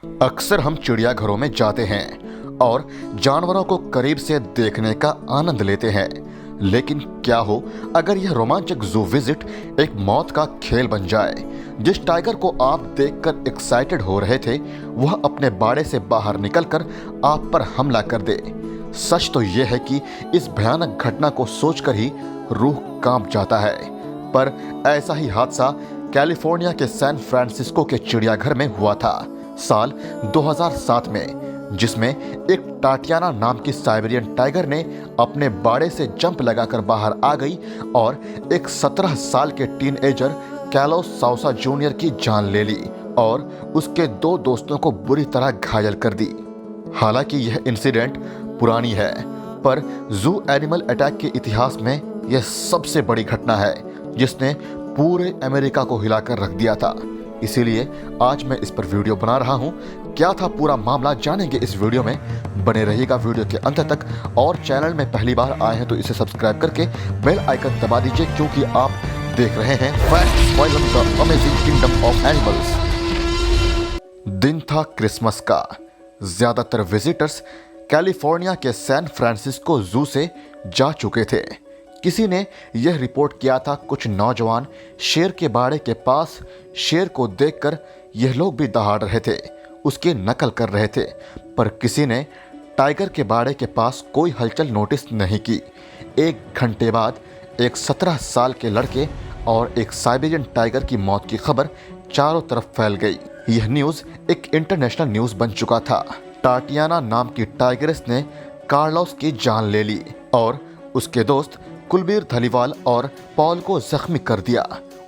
अक्सर हम चिड़ियाघरों में जाते हैं और जानवरों को करीब से देखने का आनंद लेते हैं। लेकिन क्या हो अगर यह रोमांचक जू विजिट एक मौत का खेल बन जाए। जिस टाइगर को आप देखकर एक्साइटेड हो रहे थे वह अपने बाड़े से बाहर निकलकर आप पर हमला कर दे। सच तो यह है कि इस भयानक घटना को सोचकर ही रूह कांप जाता है। पर ऐसा ही हादसा कैलिफोर्निया के सैन फ्रांसिस्को के चिड़ियाघर में हुआ था साल 2007 में, जिसमें एक टाटियाना नाम की साइबेरियन टाइगर ने अपने बाड़े से जंप लगाकर बाहर आ गई और एक 17 साल के टीनएजर कैलोस साउसा जूनियर की जान ले ली और उसके 2 दोस्तों को बुरी तरह घायल कर दी। हालांकि यह इंसिडेंट पुरानी है, पर जू एनिमल अटैक के इतिहास में यह सबसे बड़ी घटना है जिसने पूरे अमेरिका को हिलाकर रख दिया था। इसीलिए आज मैं इस पर वीडियो बना रहा हूं। क्या था पूरा मामला जानेंगे इस वीडियो में। बने रहिएगा वीडियो के अंत तक और चैनल में पहली बार आए हैं तो इसे सब्सक्राइब करके बेल आइकन दबा दीजिए, क्योंकि आप देख रहे हैं facts wild the amazing kingdom of animals. दिन था क्रिसमस का। ज्यादातर विजिटर्स कैलिफोर्निया के सैन फ्रांसिस्को जू से जा चुके थे। किसी ने यह रिपोर्ट किया था कुछ नौजवान शेर के बाड़े के पास शेर को देखकर यह लोग भी दहाड़ रहे थे, उसकी नकल कर रहे थे। पर किसी ने टाइगर के बाड़े के पास कोई हलचल नोटिस नहीं की। 1 घंटे बाद एक 17 साल के लड़के और एक साइबेरियन टाइगर की मौत की खबर चारों तरफ फैल गई। यह न्यूज़ एक इंटरनेशनल न्यूज़ बन चुका था। टाटियाना नाम की टाइगरेस ने कार्लोस की जान ले ली और उसके दोस्त कुलबीर धलीवाल और पॉल को जख्मी कर दिया।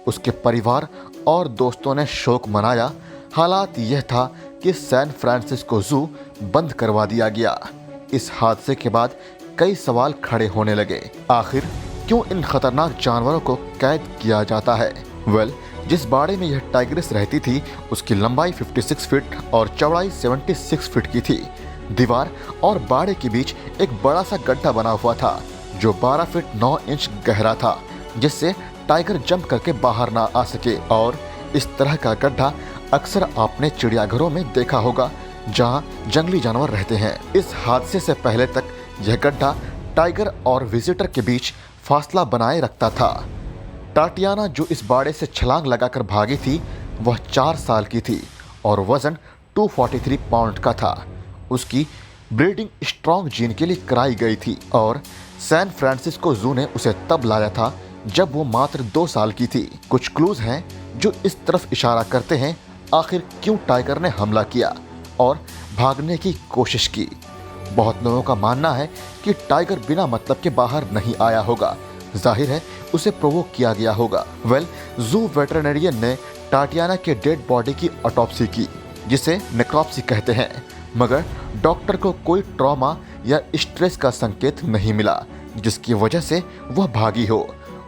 उसके परिवार और दोस्तों ने शोक मनाया। हालात यह था कि सैन फ्रांसिस्को जू बंद करवा दिया गया। इस हादसे के बाद कई सवाल खड़े होने लगे। आखिर क्यों इन खतरनाक जानवरों को कैद किया जाता है? जिस बाड़े में यह टाइग्रेस रहती थी उसकी लंबाई 56 फीट और चौड़ाई 76 फीट की थी। दीवार और बाड़े के बीच एक बड़ा सा गड्ढा बना हुआ था जो 12 फीट 9 इंच गहरा था, जिससे टाइगर जंप करके बाहर ना आ सके। और इस तरह का गड्ढा अक्सर आपने चिड़ियाघरों में देखा होगा जहां जंगली जानवर रहते हैं। इस हादसे से पहले तक यह गड्ढा टाइगर और विजिटर के बीच फासला बनाए रखता था। टाटियाना जो इस बाड़े से छलांग लगाकर भागी थी वह 4 साल की थी और वजन 243 पाउंड का था। उसकी ब्रीडिंग स्ट्रॉन्ग जीन के लिए कराई गई थी और सैन फ्रांसिस्को जू ने उसे तब लाया था जब वो मात्र 2 साल की थी। कुछ क्लूज हैं जो इस तरफ इशारा करते हैं आखिर क्यों टाइगर ने हमला किया और भागने की कोशिश की। बहुत लोगों का मानना है कि टाइगर बिना मतलब के बाहर नहीं आया होगा। जाहिर है उसे प्रोवोक किया गया होगा। जू वेटरनेरियन ने टाटियाना के डेड बॉडी की ऑटोप्सी की, जिसे नेक्रोप्सी कहते हैं, मगर डॉक्टर को कोई ट्रॉमा या स्ट्रेस का संकेत नहीं मिला जिसकी वजह से वह भागी हो।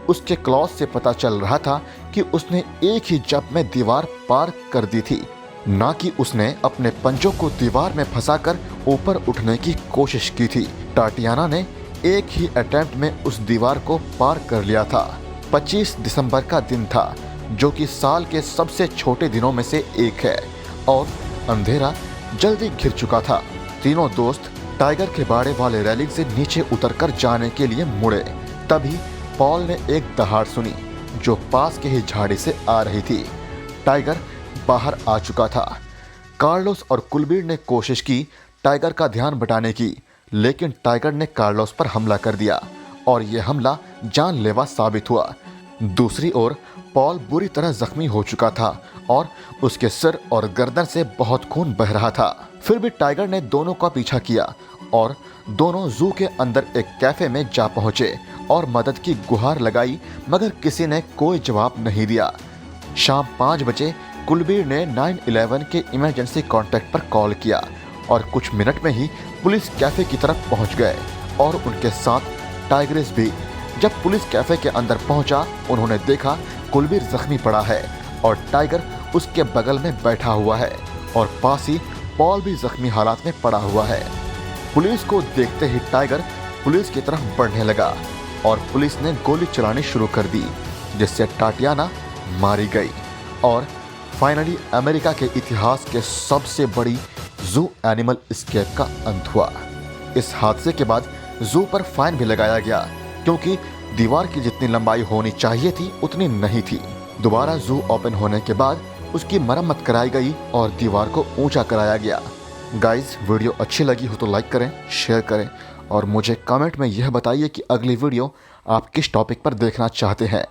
उसके क्लॉज से पता चल रहा था कि उसने एक ही जंप में दीवार पार कर दी थी, ना कि उसने अपने पंजों को दीवार में फंसाकर ऊपर उठने की कोशिश की थी। टाटियाना ने एक ही अटेम्प्ट में उस दीवार को पार कर लिया था। 25 दिसंबर का दिन था जो कि साल के सबसे छोटे दिनों में से एक है और अंधेरा जल्दी घिर चुका था। तीनों दोस्त टाइगर के बाड़े वाले रेलिंग से नीचे उतरकर जाने के लिए मुड़े। तभी पॉल ने एक दहाड़ सुनी जो पास के ही झाड़ी से आ रही थी। टाइगर बाहर आ चुका था। कार्लोस और कुलबीर ने कोशिश की टाइगर का ध्यान बटाने की, लेकिन टाइगर ने कार्लोस पर हमला कर दिया और यह हमला जानलेवा साबित हुआ। दूसरी ओर पॉल बुरी तरह जख्मी हो चुका था और उसके सिर और गर्दन से बहुत खून बह रहा था। फिर भी टाइगर ने दोनों का पीछा किया और दोनों जू के अंदर एक कैफे में जा पहुंचे और मदद की गुहार लगाई, मगर किसी ने कोई जवाब नहीं दिया। शाम 5 बजे कुलबीर ने 911 के इमरजेंसी कॉन्टैक्ट पर कॉल किया और कुछ मिनट में ही पुलिस कैफे की तरफ पहुंच गए और उनके साथ टाइग्रेस भी। जब पुलिस कैफे के अंदर पहुंचा उन्होंने देखा कुलबीर जख्मी पड़ा है और टाइगर उसके बगल में बैठा हुआ है और पास ही पॉल भी जख्मी हालात में पड़ा हुआ है। पुलिस को देखते ही टाइगर पुलिस की तरफ बढ़ने लगा और पुलिस ने गोली चलानी शुरू कर दी, जिससे टाटियाना मारी गई और फाइनली अमेरिका के इतिहास के सबसे बड़ी जू एनिमल एस्केप का अंत हुआ। इस हादसे के बाद जू पर फाइन भी लगाया गया, क्योंकि दीवार की जितनी लंबाई होनी चाहिए थी उतनी नहीं थी। दोबारा जू ओपन होने के बाद उसकी मरम्मत कराई गई और दीवार को ऊंचा कराया गया। गाइज, वीडियो अच्छी लगी हो तो लाइक करें, शेयर करें और मुझे कमेंट में यह बताइए कि अगली वीडियो आप किस टॉपिक पर देखना चाहते हैं।